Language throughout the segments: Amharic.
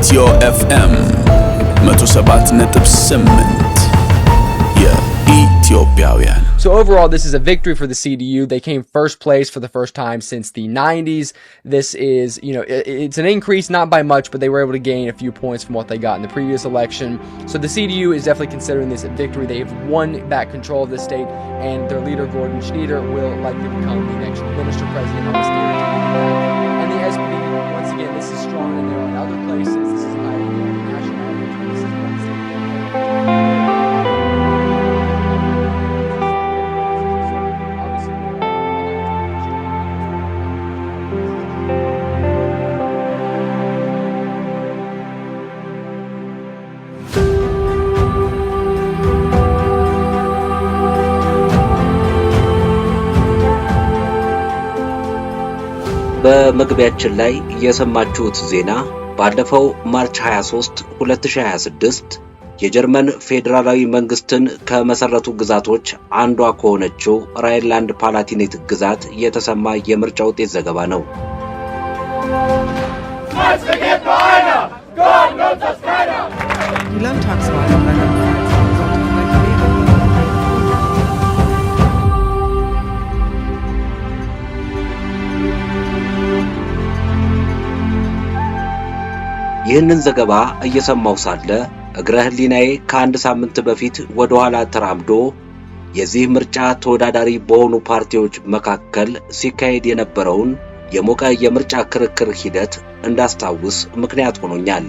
ኢትዮ ኤፍኤም 107.8 የኢትዮጵያውያን. So overall, this is a victory for the CDU. They came first place for the first time since the 90s. This is, it's an increase, not by much, but they were able to gain a few points from what they got in the previous election. So the CDU is definitely considering this a victory. They have won back control of the state, and their leader, Gordon Schneider, will likely become the next minister president of the state. And the SPD, once again, this is strong, and there are other places. This is higher than the national average. This is one state. በመግቢያችን ላይ የሰማችሁት ዜና ባለፈው ማርች 23 2026 የጀርመን ፌዴራላዊ መንግስትን ከመሰረቱ ግዛቶች አንዷ ከሆነችው ራይንላንድ ፓላቲኔት ግዛት የተሰማ የምርጫ ውጤት ዘገባ ነው። ይህንን ዘገባ እየሰማው ሳለ እግረ ህሊናዬ ከአንድ ሳምንት በፊት ወደ ኋላ ተራምዶ የዚህ ምርጫ ተወዳዳሪ በሆኑ ፓርቲዎች መካከል ሲካሄድ የነበረውን የሞቀ የምርጫ ክርክር ሂደት እንዳስታውስ ምክንያት ሆኖኛል።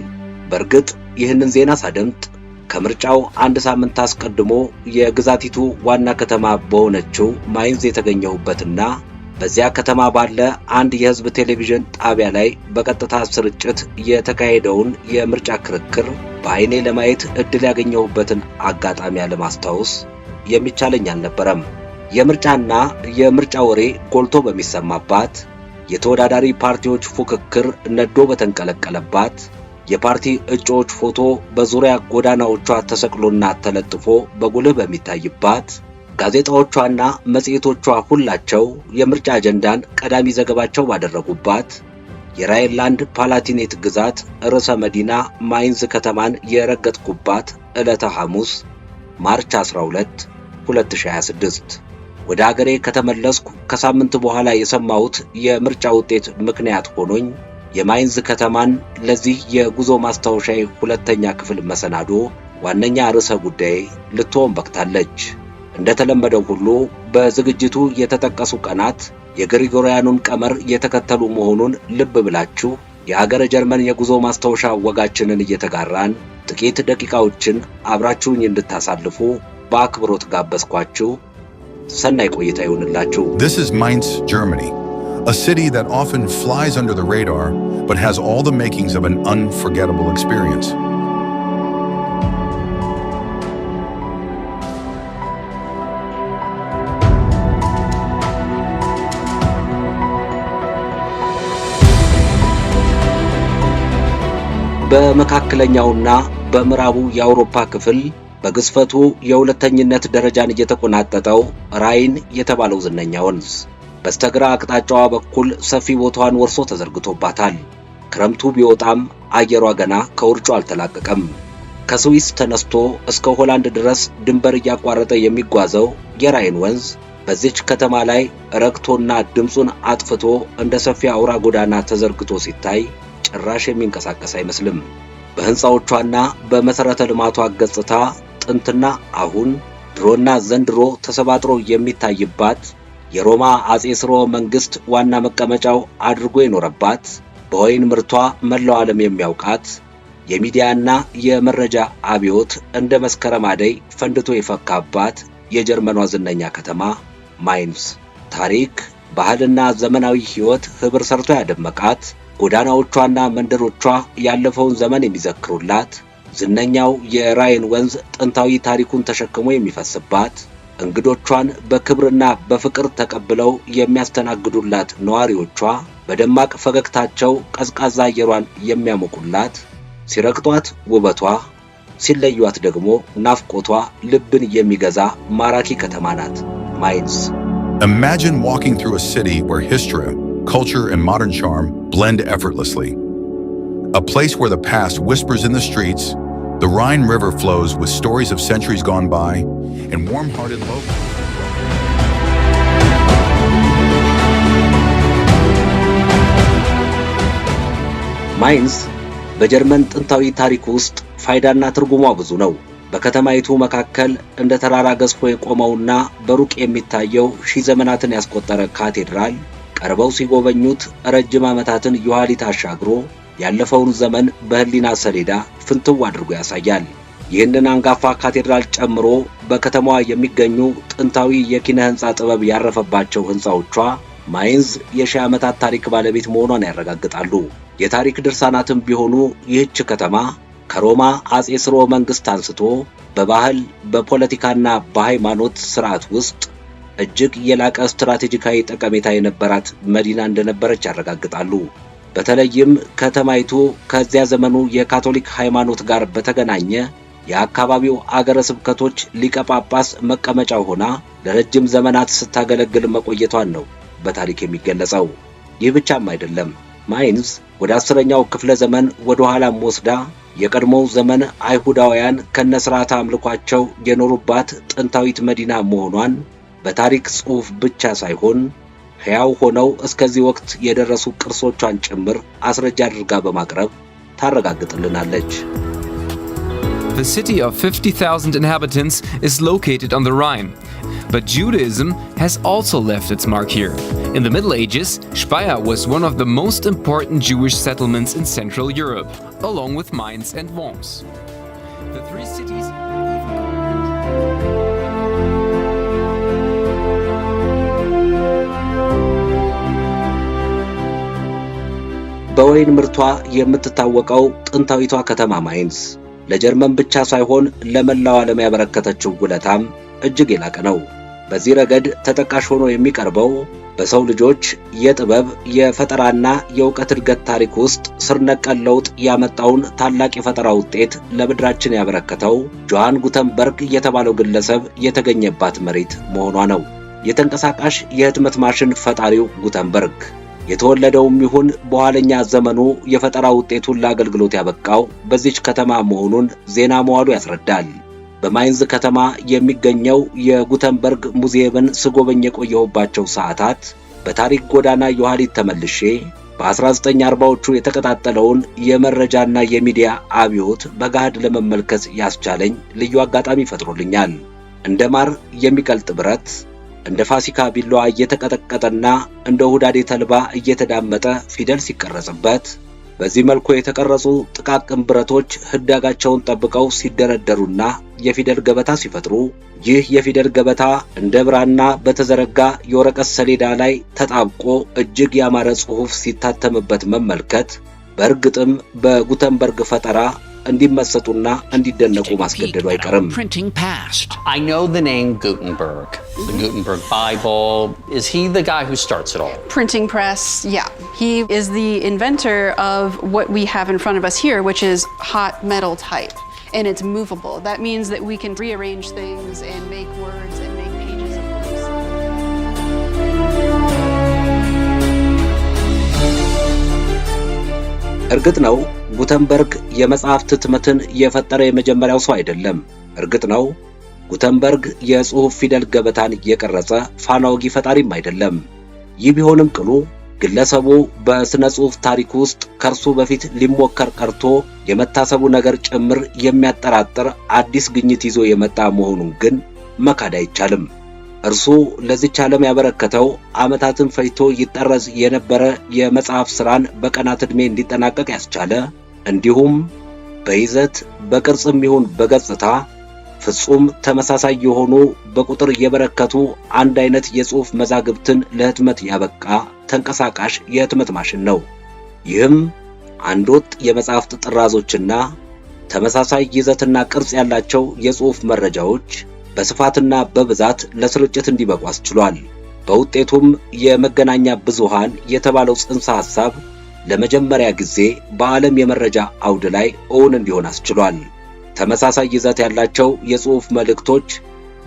በእርግጥ ይህንን ዜና ሳደምጥ ከምርጫው አንድ ሳምንት አስቀድሞ የግዛቲቱ ዋና ከተማ በሆነችው ማይንዝ የተገኘሁበትና በዚያ ከተማ ባለ አንድ የህዝብ ቴሌቪዥን ጣቢያ ላይ በቀጥታ ስርጭት የተካሄደውን የምርጫ ክርክር በአይኔ ለማየት እድል ያገኘሁበትን አጋጣሚ ለማስታወስ የሚቻለኝ አልነበረም። የምርጫና የምርጫ ወሬ ጎልቶ በሚሰማባት፣ የተወዳዳሪ ፓርቲዎች ፉክክር ነዶ በተንቀለቀለባት፣ የፓርቲ እጩዎች ፎቶ በዙሪያ ጎዳናዎቿ ተሰቅሎና ተለጥፎ በጉልህ በሚታይባት፣ ጋዜጣዎቿና መጽሔቶቿ ሁላቸው የምርጫ አጀንዳን ቀዳሚ ዘገባቸው ባደረጉባት የራይንላንድ ፓላቲኔት ግዛት ርዕሰ መዲና ማይንዝ ከተማን የረገጥኩባት ዕለተ ሐሙስ ማርች 12 2026 ወደ አገሬ ከተመለስኩ ከሳምንት በኋላ የሰማሁት የምርጫ ውጤት ምክንያት ሆኖኝ የማይንዝ ከተማን ለዚህ የጉዞ ማስታወሻዬ ሁለተኛ ክፍል መሰናዶ ዋነኛ ርዕሰ ጉዳይ ልትሆን በቅታለች። እንደተለመደው ሁሉ በዝግጅቱ የተጠቀሱ ቀናት የግሪጎሪያኑን ቀመር የተከተሉ መሆኑን ልብ ብላችሁ የሀገረ ጀርመን የጉዞ ማስታወሻ ወጋችንን እየተጋራን ጥቂት ደቂቃዎችን አብራችሁኝ እንድታሳልፉ በአክብሮት ጋበዝኳችሁ። ሰናይ ቆይታ ይሁንላችሁ። This is Mainz, Germany, a city that often flies under the radar but has all the makings of an unforgettable experience. በመካከለኛውና በምዕራቡ የአውሮፓ ክፍል በግዝፈቱ የሁለተኝነት ደረጃን እየተቆናጠጠው ራይን የተባለው ዝነኛ ወንዝ በስተግራ አቅጣጫዋ በኩል ሰፊ ቦታዋን ወርሶ ተዘርግቶባታል። ክረምቱ ቢወጣም አየሯ ገና ከውርጩ አልተላቀቀም። ከስዊስ ተነስቶ እስከ ሆላንድ ድረስ ድንበር እያቋረጠ የሚጓዘው የራይን ወንዝ በዚች ከተማ ላይ ረግቶና ድምፁን አጥፍቶ እንደ ሰፊ አውራ ጎዳና ተዘርግቶ ሲታይ ጭራሽ የሚንቀሳቀስ አይመስልም። በህንፃዎቿና በመሰረተ ልማቷ ገጽታ ጥንትና አሁን፣ ድሮና ዘንድሮ ተሰባጥሮ የሚታይባት፣ የሮማ አጼ ሥርወ መንግስት ዋና መቀመጫው አድርጎ የኖረባት፣ በወይን ምርቷ መላው ዓለም የሚያውቃት፣ የሚዲያና የመረጃ አብዮት እንደ መስከረም አደይ ፈንድቶ የፈካባት የጀርመኗ ዝነኛ ከተማ ማይንዝ ታሪክ፣ ባህልና ዘመናዊ ህይወት ህብር ሰርቶ ያደመቃት፣ ጎዳናዎቿና መንደሮቿ ያለፈውን ዘመን የሚዘክሩላት፣ ዝነኛው የራይን ወንዝ ጥንታዊ ታሪኩን ተሸክሞ የሚፈስባት፣ እንግዶቿን በክብርና በፍቅር ተቀብለው የሚያስተናግዱላት ነዋሪዎቿ በደማቅ ፈገግታቸው ቀዝቃዛ አየሯን የሚያሞቁላት፣ ሲረግጧት ውበቷ፣ ሲለዩት ደግሞ ናፍቆቷ ልብን የሚገዛ ማራኪ ከተማ ናት ማይንዝ። Imagine walking through a city where history, culture, and modern charm blend effortlessly. a place where the past whispers in the streets, the Rhine River flows with stories of centuries gone by, and warm-hearted locals. ማይንስ በጀርመን ጥንታዊ ታሪክ ውስጥ ፋይዳና ትርጉሟ ብዙ ነው። በከተማይቱ መካከል እንደ ተራራ ገዝፎ የቆመውና በሩቅ የሚታየው ሺህ ዘመናትን ያስቆጠረ ካቴድራል ቀርበው ሲጎበኙት ረጅም ዓመታትን የኋሊት አሻግሮ ያለፈውን ዘመን በህሊና ሰሌዳ ፍንትው አድርጎ ያሳያል። ይህንን አንጋፋ ካቴድራል ጨምሮ በከተማዋ የሚገኙ ጥንታዊ የኪነ ህንጻ ጥበብ ያረፈባቸው ህንጻዎቿ ማይንዝ የሺህ ዓመታት ታሪክ ባለቤት መሆኗን ያረጋግጣሉ። የታሪክ ድርሳናትም ቢሆኑ ይህች ከተማ ከሮማ አጼ ሥርወ መንግስት አንስቶ በባህል በፖለቲካና በሃይማኖት ስርዓት ውስጥ እጅግ የላቀ ስትራቴጂካዊ ጠቀሜታ የነበራት መዲና እንደነበረች ያረጋግጣሉ። በተለይም ከተማይቱ ከዚያ ዘመኑ የካቶሊክ ሃይማኖት ጋር በተገናኘ የአካባቢው አገረ ስብከቶች ሊቀ ጳጳስ መቀመጫ ሆና ለረጅም ዘመናት ስታገለግል መቆየቷን ነው በታሪክ የሚገለጸው። ይህ ብቻም አይደለም። ማይንዝ ወደ 10ኛው ክፍለ ዘመን ወደ ኋላም ወስዳ የቀድሞው ዘመን አይሁዳውያን ከነሥርዓተ አምልኳቸው የኖሩባት ጥንታዊት መዲና መሆኗን በታሪክ ጽሑፍ ብቻ ሳይሆን ሕያው ሆነው እስከዚህ ወቅት የደረሱ ቅርሶቿን ጭምር አስረጃ አድርጋ በማቅረብ ታረጋግጥልናለች። The city of 50,000 inhabitants is located on the Rhine, but Judaism has also left its mark here. In the Middle Ages, Speyer was one of the most important Jewish settlements in Central Europe, along with Mainz and Worms. The three cities በወይን ምርቷ የምትታወቀው ጥንታዊቷ ከተማ ማይንዝ ለጀርመን ብቻ ሳይሆን ለመላው ዓለም ያበረከተችው ውለታም እጅግ የላቀ ነው። በዚህ ረገድ ተጠቃሽ ሆኖ የሚቀርበው በሰው ልጆች የጥበብ የፈጠራና የእውቀት እድገት ታሪክ ውስጥ ስር ነቀል ለውጥ ያመጣውን ታላቅ የፈጠራ ውጤት ለምድራችን ያበረከተው ጆሃን ጉተንበርግ የተባለው ግለሰብ የተገኘባት መሬት መሆኗ ነው። የተንቀሳቃሽ የህትመት ማሽን ፈጣሪው ጉተንበርግ የተወለደውም ይሁን በኋለኛ ዘመኑ የፈጠራ ውጤቱን ለአገልግሎት ያበቃው በዚች ከተማ መሆኑን ዜና መዋሉ ያስረዳል። በማይንዝ ከተማ የሚገኘው የጉተንበርግ ሙዚየምን ስጎበኝ የቆየሁባቸው ሰዓታት በታሪክ ጎዳና የኋሊት ተመልሼ በ1940ዎቹ የተቀጣጠለውን የመረጃና የሚዲያ አብዮት በጋድ ለመመልከት ያስቻለኝ ልዩ አጋጣሚ ፈጥሮልኛል። እንደ ማር የሚቀልጥ ብረት እንደ ፋሲካ ቢላዋ እየተቀጠቀጠና እንደ ሁዳዴ ተልባ እየተዳመጠ ፊደል ሲቀረጽበት በዚህ መልኩ የተቀረጹ ጥቃቅን ብረቶች ህዳጋቸውን ጠብቀው ሲደረደሩና የፊደል ገበታ ሲፈጥሩ ይህ የፊደል ገበታ እንደ ብራና በተዘረጋ የወረቀት ሰሌዳ ላይ ተጣብቆ እጅግ ያማረ ጽሑፍ ሲታተምበት መመልከት በእርግጥም በጉተንበርግ ፈጠራ እንዲመሰጡና እንዲደነቁ ማስገደዱ አይቀርም። I know the name Gutenberg, the Gutenberg Bible. Is he the guy who starts it all? Printing press, yeah. He is the inventor of what we have in front of us here, which is hot metal type, and it's movable. That means that we can rearrange things and make words and make pages of books. እርግጥ ነው ጉተንበርግ የመጽሐፍት ህትመትን የፈጠረ የመጀመሪያው ሰው አይደለም። እርግጥ ነው ጉተንበርግ የጽሑፍ ፊደል ገበታን የቀረጸ ፋናወጊ ፈጣሪም አይደለም። ይህ ቢሆንም ቅሉ ግለሰቡ በስነ ጽሑፍ ታሪክ ውስጥ ከርሱ በፊት ሊሞከር ቀርቶ የመታሰቡ ነገር ጭምር የሚያጠራጥር አዲስ ግኝት ይዞ የመጣ መሆኑን ግን መካድ አይቻልም። እርሱ ለዚች ዓለም ያበረከተው ዓመታትን ፈጅቶ ይጠረዝ የነበረ የመጽሐፍ ሥራን በቀናት ዕድሜ እንዲጠናቀቅ ያስቻለ እንዲሁም በይዘት በቅርጽም ይሁን በገጽታ ፍጹም ተመሳሳይ የሆኑ በቁጥር የበረከቱ አንድ አይነት የጽሑፍ መዛግብትን ለህትመት ያበቃ ተንቀሳቃሽ የህትመት ማሽን ነው። ይህም አንድ ወጥ የመጽሐፍት ጥራዞችና ተመሳሳይ ይዘትና ቅርጽ ያላቸው የጽሑፍ መረጃዎች በስፋትና በብዛት ለስርጭት እንዲበቁ አስችሏል። በውጤቱም የመገናኛ ብዙሃን የተባለው ጽንሰ ሐሳብ ለመጀመሪያ ጊዜ በዓለም የመረጃ አውድ ላይ እውን እንዲሆን አስችሏል። ተመሳሳይ ይዘት ያላቸው የጽሑፍ መልእክቶች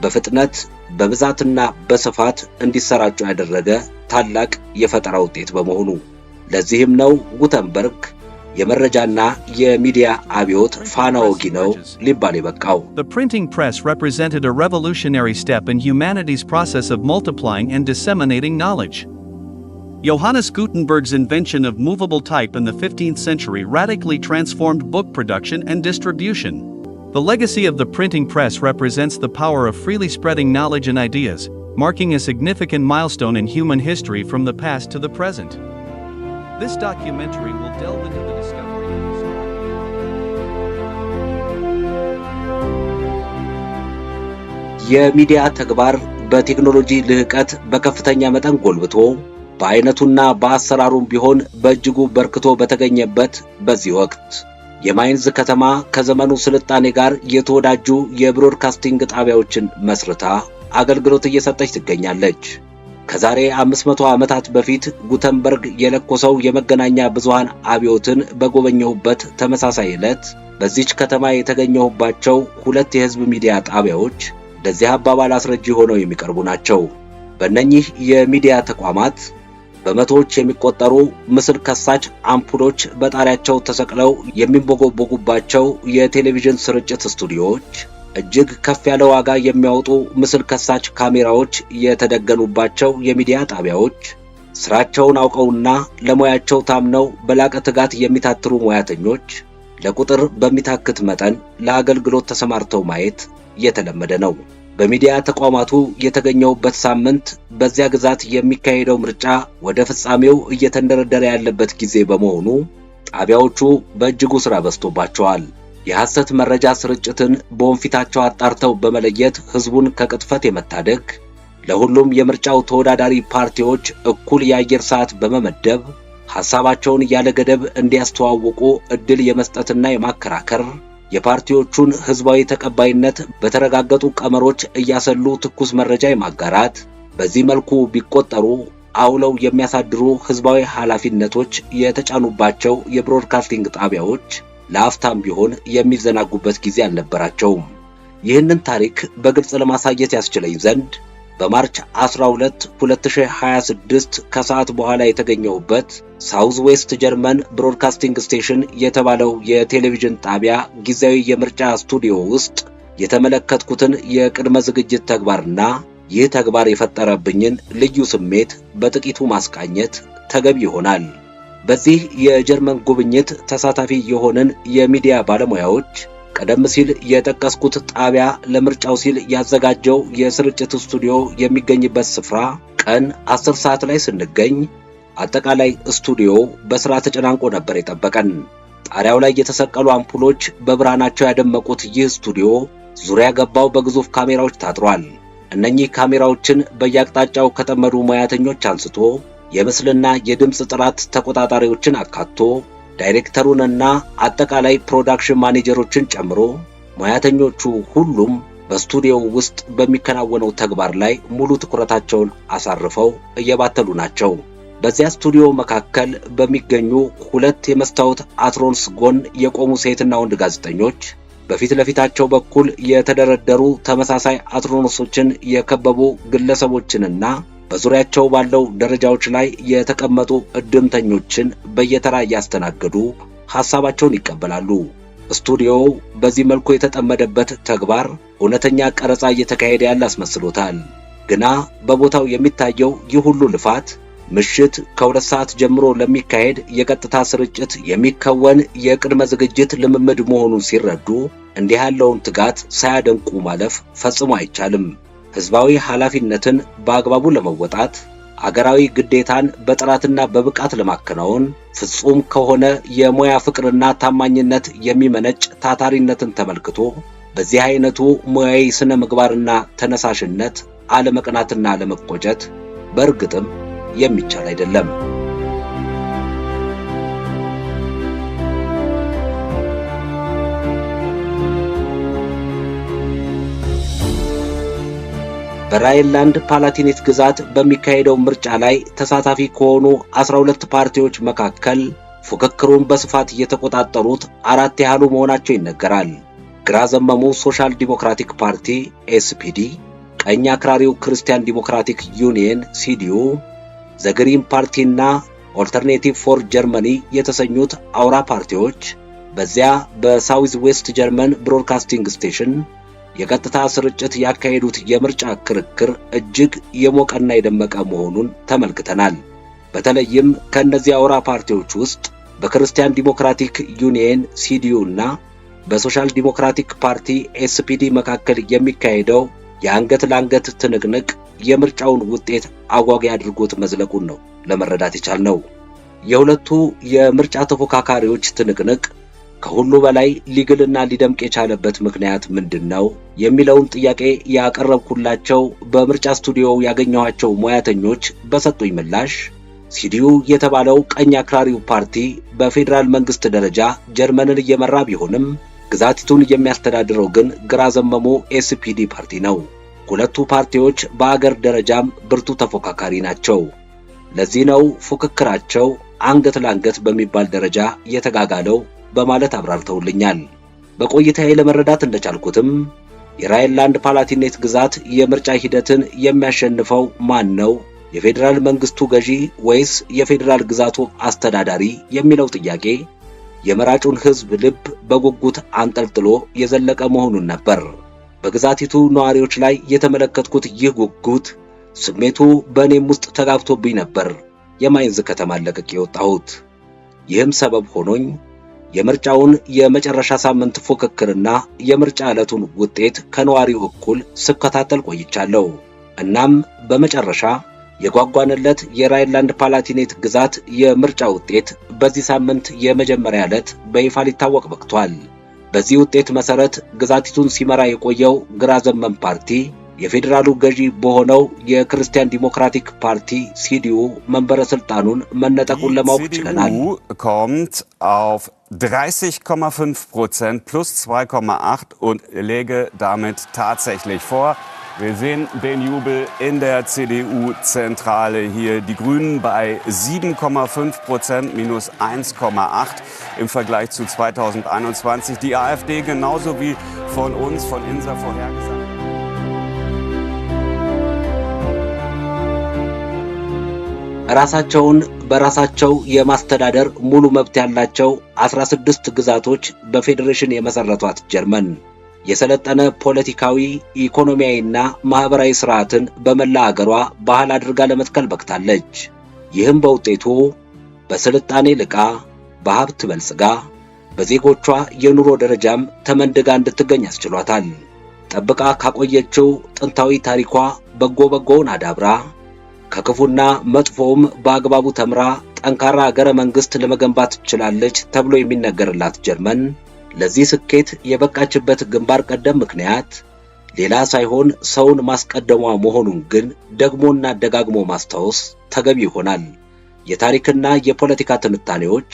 በፍጥነት በብዛትና በስፋት እንዲሰራጩ ያደረገ ታላቅ የፈጠራ ውጤት በመሆኑ ለዚህም ነው ጉተንበርግ የመረጃና የሚዲያ አብዮት ፋና ወጊ ነው ሊባል የበቃው። The printing press represented a revolutionary step in humanity's process of multiplying and disseminating knowledge. Johannes Gutenberg's invention of movable type in the 15th century radically transformed book production and distribution. The legacy of the printing press represents the power of freely spreading knowledge and ideas, marking a significant milestone in human history from the past to the present. This documentary will delve into the discovery of this የሚዲያ ተግባር በቴክኖሎጂ ልህቀት በከፍተኛ መጠን ጎልብቶ በአይነቱና በአሰራሩም ቢሆን በእጅጉ በርክቶ በተገኘበት በዚህ ወቅት የማይንዝ ከተማ ከዘመኑ ስልጣኔ ጋር የተወዳጁ የብሮድካስቲንግ ጣቢያዎችን መስርታ አገልግሎት እየሰጠች ትገኛለች። ከዛሬ 500 ዓመታት በፊት ጉተንበርግ የለኮሰው የመገናኛ ብዙሃን አብዮትን በጎበኘሁበት ተመሳሳይ ዕለት በዚች ከተማ የተገኘሁባቸው ሁለት የህዝብ ሚዲያ ጣቢያዎች ለዚህ አባባል አስረጂ ሆነው የሚቀርቡ ናቸው። በእነኚህ የሚዲያ ተቋማት በመቶዎች የሚቆጠሩ ምስል ከሳች አምፑሎች በጣሪያቸው ተሰቅለው የሚንቦጎቦጉባቸው የቴሌቪዥን ስርጭት ስቱዲዮዎች፣ እጅግ ከፍ ያለ ዋጋ የሚያወጡ ምስል ከሳች ካሜራዎች የተደገኑባቸው የሚዲያ ጣቢያዎች፣ ስራቸውን አውቀውና ለሙያቸው ታምነው በላቀ ትጋት የሚታትሩ ሙያተኞች ለቁጥር በሚታክት መጠን ለአገልግሎት ተሰማርተው ማየት የተለመደ ነው። በሚዲያ ተቋማቱ የተገኘውበት ሳምንት በዚያ ግዛት የሚካሄደው ምርጫ ወደ ፍጻሜው እየተንደረደረ ያለበት ጊዜ በመሆኑ ጣቢያዎቹ በእጅጉ ሥራ በዝቶባቸዋል። የሐሰት መረጃ ስርጭትን በወንፊታቸው አጣርተው በመለየት ህዝቡን ከቅጥፈት የመታደግ ለሁሉም የምርጫው ተወዳዳሪ ፓርቲዎች እኩል የአየር ሰዓት በመመደብ ሐሳባቸውን ያለ ገደብ እንዲያስተዋውቁ ዕድል የመስጠትና የማከራከር የፓርቲዎቹን ህዝባዊ ተቀባይነት በተረጋገጡ ቀመሮች እያሰሉ ትኩስ መረጃ የማጋራት በዚህ መልኩ ቢቆጠሩ አውለው የሚያሳድሩ ህዝባዊ ኃላፊነቶች የተጫኑባቸው የብሮድካስቲንግ ጣቢያዎች ለአፍታም ቢሆን የሚዘናጉበት ጊዜ አልነበራቸውም። ይህንን ታሪክ በግልጽ ለማሳየት ያስችለኝ ዘንድ በማርች 12 2026 ከሰዓት በኋላ የተገኘውበት ሳውዝ ዌስት ጀርመን ብሮድካስቲንግ ስቴሽን የተባለው የቴሌቪዥን ጣቢያ ጊዜያዊ የምርጫ ስቱዲዮ ውስጥ የተመለከትኩትን የቅድመ ዝግጅት ተግባርና ይህ ተግባር የፈጠረብኝን ልዩ ስሜት በጥቂቱ ማስቃኘት ተገቢ ይሆናል። በዚህ የጀርመን ጉብኝት ተሳታፊ የሆንን የሚዲያ ባለሙያዎች ቀደም ሲል የጠቀስኩት ጣቢያ ለምርጫው ሲል ያዘጋጀው የስርጭት ስቱዲዮ የሚገኝበት ስፍራ ቀን 10 ሰዓት ላይ ስንገኝ አጠቃላይ ስቱዲዮ በስራ ተጨናንቆ ነበር የጠበቀን። ጣሪያው ላይ የተሰቀሉ አምፑሎች በብርሃናቸው ያደመቁት ይህ ስቱዲዮ ዙሪያ ገባው በግዙፍ ካሜራዎች ታጥሯል። እነኚህ ካሜራዎችን በየአቅጣጫው ከተመዱ ሙያተኞች አንስቶ የምስልና የድምጽ ጥራት ተቆጣጣሪዎችን አካቶ ዳይሬክተሩንና አጠቃላይ ፕሮዳክሽን ማኔጀሮችን ጨምሮ ሙያተኞቹ ሁሉም በስቱዲዮው ውስጥ በሚከናወነው ተግባር ላይ ሙሉ ትኩረታቸውን አሳርፈው እየባተሉ ናቸው። በዚያ ስቱዲዮ መካከል በሚገኙ ሁለት የመስታወት አትሮንስ ጎን የቆሙ ሴትና ወንድ ጋዜጠኞች በፊት ለፊታቸው በኩል የተደረደሩ ተመሳሳይ አትሮንሶችን የከበቡ ግለሰቦችንና በዙሪያቸው ባለው ደረጃዎች ላይ የተቀመጡ እድምተኞችን በየተራ እያስተናገዱ ሐሳባቸውን ይቀበላሉ። ስቱዲዮው በዚህ መልኩ የተጠመደበት ተግባር እውነተኛ ቀረጻ እየተካሄደ ያለ አስመስሎታል። ግና በቦታው የሚታየው ይህ ሁሉ ልፋት ምሽት ከ2 ሰዓት ጀምሮ ለሚካሄድ የቀጥታ ስርጭት የሚከወን የቅድመ ዝግጅት ልምምድ መሆኑን ሲረዱ እንዲህ ያለውን ትጋት ሳያደንቁ ማለፍ ፈጽሞ አይቻልም። ህዝባዊ ኃላፊነትን በአግባቡ ለመወጣት አገራዊ ግዴታን በጥራትና በብቃት ለማከናወን ፍጹም ከሆነ የሙያ ፍቅርና ታማኝነት የሚመነጭ ታታሪነትን ተመልክቶ በዚህ አይነቱ ሙያዊ ስነ ምግባርና ተነሳሽነት አለመቅናትና አለመቆጨት በእርግጥም የሚቻል አይደለም። በራይንላንድ ፓላቲኔት ግዛት በሚካሄደው ምርጫ ላይ ተሳታፊ ከሆኑ 12 ፓርቲዎች መካከል ፉክክሩን በስፋት የተቆጣጠሩት 4 ያህሉ መሆናቸው ይነገራል። ግራ ዘመሙ ሶሻል ዲሞክራቲክ ፓርቲ ኤስፒዲ፣ ቀኝ አክራሪው ክርስቲያን ዲሞክራቲክ ዩኒየን ሲዲዩ፣ ዘግሪን ፓርቲና ኦልተርኔቲቭ ፎር ጀርመኒ የተሰኙት አውራ ፓርቲዎች በዚያ በሳውዝ ዌስት ጀርመን ብሮድካስቲንግ ስቴሽን የቀጥታ ስርጭት ያካሄዱት የምርጫ ክርክር እጅግ የሞቀና የደመቀ መሆኑን ተመልክተናል። በተለይም ከነዚህ አውራ ፓርቲዎች ውስጥ በክርስቲያን ዲሞክራቲክ ዩኒየን ሲዲዩ እና በሶሻል ዲሞክራቲክ ፓርቲ ኤስፒዲ መካከል የሚካሄደው የአንገት ለአንገት ትንቅንቅ የምርጫውን ውጤት አጓጊ አድርጎት መዝለቁን ነው ለመረዳት የቻልነው። የሁለቱ የምርጫ ተፎካካሪዎች ትንቅንቅ ከሁሉ በላይ ሊግልና ሊደምቅ የቻለበት ምክንያት ምንድነው የሚለውን ጥያቄ ያቀረብኩላቸው በምርጫ ስቱዲዮ ያገኘኋቸው ሙያተኞች በሰጡኝ ምላሽ ሲዲዩ የተባለው ቀኝ አክራሪው ፓርቲ በፌዴራል መንግስት ደረጃ ጀርመንን እየመራ ቢሆንም ግዛቲቱን የሚያስተዳድረው ግን ግራ ዘመሙ ኤስፒዲ ፓርቲ ነው። ሁለቱ ፓርቲዎች በአገር ደረጃም ብርቱ ተፎካካሪ ናቸው። ለዚህ ነው ፉክክራቸው አንገት ለአንገት በሚባል ደረጃ የተጋጋለው በማለት አብራርተውልኛል። በቆይታዬ ለመረዳት እንደቻልኩትም የራይንላንድ ፓላቲኔት ግዛት የምርጫ ሂደትን የሚያሸንፈው ማን ነው? የፌዴራል መንግስቱ ገዢ ወይስ የፌዴራል ግዛቱ አስተዳዳሪ የሚለው ጥያቄ የመራጩን ህዝብ ልብ በጉጉት አንጠልጥሎ የዘለቀ መሆኑን ነበር። በግዛቲቱ ነዋሪዎች ላይ የተመለከትኩት ይህ ጉጉት ስሜቱ በእኔም ውስጥ ተጋብቶብኝ ነበር የማይንዝ ከተማ ለቅቄ የወጣሁት። ይህም ሰበብ ሆኖኝ የምርጫውን የመጨረሻ ሳምንት ፉክክርና የምርጫ ዕለቱን ውጤት ከነዋሪው እኩል ስከታተል ቆይቻለሁ። እናም በመጨረሻ የጓጓንለት የራይንላንድ ፓላቲኔት ግዛት የምርጫ ውጤት በዚህ ሳምንት የመጀመሪያ ዕለት በይፋ ሊታወቅ በቅቷል። በዚህ ውጤት መሰረት ግዛቲቱን ሲመራ የቆየው ግራ ዘመም ፓርቲ የፌዴራሉ ገዢ በሆነው የክርስቲያን ዲሞክራቲክ ፓርቲ ሲዲዩ መንበረ ስልጣኑን መነጠቁን ለማወቅ ችለናል። CDU kommt auf 30,5% plus 2,8 und lege damit tatsächlich vor. Wir sehen den Jubel in der CDU-Zentrale hier. Die Grünen bei 7,5% minus 1,8 im Vergleich zu 2021. Die AfD genauso wie von uns, von INSA vorhergesagt. ራሳቸውን በራሳቸው የማስተዳደር ሙሉ መብት ያላቸው 16 ግዛቶች በፌዴሬሽን የመሰረቷት ጀርመን የሰለጠነ ፖለቲካዊ፣ ኢኮኖሚያዊና ማህበራዊ ስርዓትን በመላ አገሯ ባህል አድርጋ ለመትከል በቅታለች። ይህም በውጤቱ በስልጣኔ ልቃ፣ በሀብት በልጽጋ፣ በዜጎቿ የኑሮ ደረጃም ተመንድጋ እንድትገኝ አስችሏታል። ጠብቃ ካቆየችው ጥንታዊ ታሪኳ በጎውን አዳብራ ከክፉና መጥፎም በአግባቡ ተምራ ጠንካራ አገረ መንግስት ለመገንባት ትችላለች ተብሎ የሚነገርላት ጀርመን ለዚህ ስኬት የበቃችበት ግንባር ቀደም ምክንያት ሌላ ሳይሆን ሰውን ማስቀደሟ መሆኑን ግን ደግሞና ደጋግሞ ማስታወስ ተገቢ ይሆናል። የታሪክና የፖለቲካ ትንታኔዎች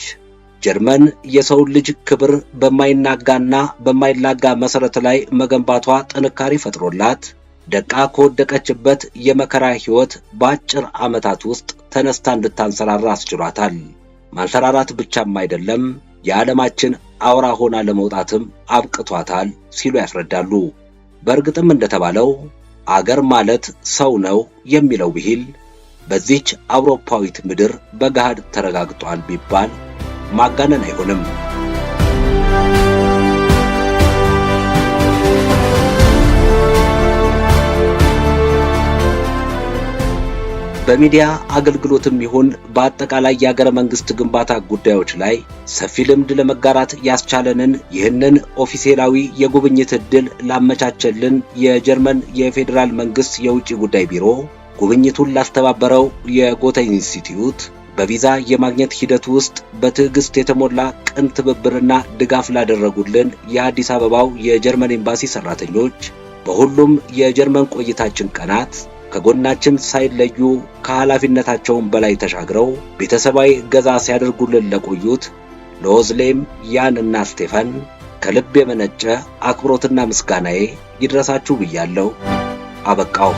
ጀርመን የሰው ልጅ ክብር በማይናጋና በማይላጋ መሰረት ላይ መገንባቷ ጥንካሬ ፈጥሮላት ደቃ ከወደቀችበት የመከራ ህይወት በአጭር ዓመታት ውስጥ ተነስታ እንድታንሰራራ አስችሏታል። ማንሰራራት ብቻም አይደለም የዓለማችን አውራ ሆና ለመውጣትም አብቅቷታል ሲሉ ያስረዳሉ። በእርግጥም እንደተባለው አገር ማለት ሰው ነው የሚለው ብሂል በዚች አውሮፓዊት ምድር በገሃድ ተረጋግጧል ቢባል ማጋነን አይሆንም። በሚዲያ አገልግሎትም ይሁን በአጠቃላይ የአገረ መንግስት ግንባታ ጉዳዮች ላይ ሰፊ ልምድ ለመጋራት ያስቻለንን ይህንን ኦፊሴላዊ የጉብኝት ዕድል ላመቻቸልን የጀርመን የፌዴራል መንግስት የውጭ ጉዳይ ቢሮ ጉብኝቱን ላስተባበረው የጎተ ኢንስቲትዩት በቪዛ የማግኘት ሂደት ውስጥ በትዕግስት የተሞላ ቅን ትብብርና ድጋፍ ላደረጉልን የአዲስ አበባው የጀርመን ኤምባሲ ሰራተኞች በሁሉም የጀርመን ቆይታችን ቀናት ከጎናችን ሳይለዩ ከኃላፊነታቸውን በላይ ተሻግረው ቤተሰባዊ እገዛ ሲያደርጉልን ለቆዩት ለኦዝሌም ያን እና ስቴፋን ከልብ የመነጨ አክብሮትና ምስጋናዬ ይድረሳችሁ ብያለሁ። አበቃው።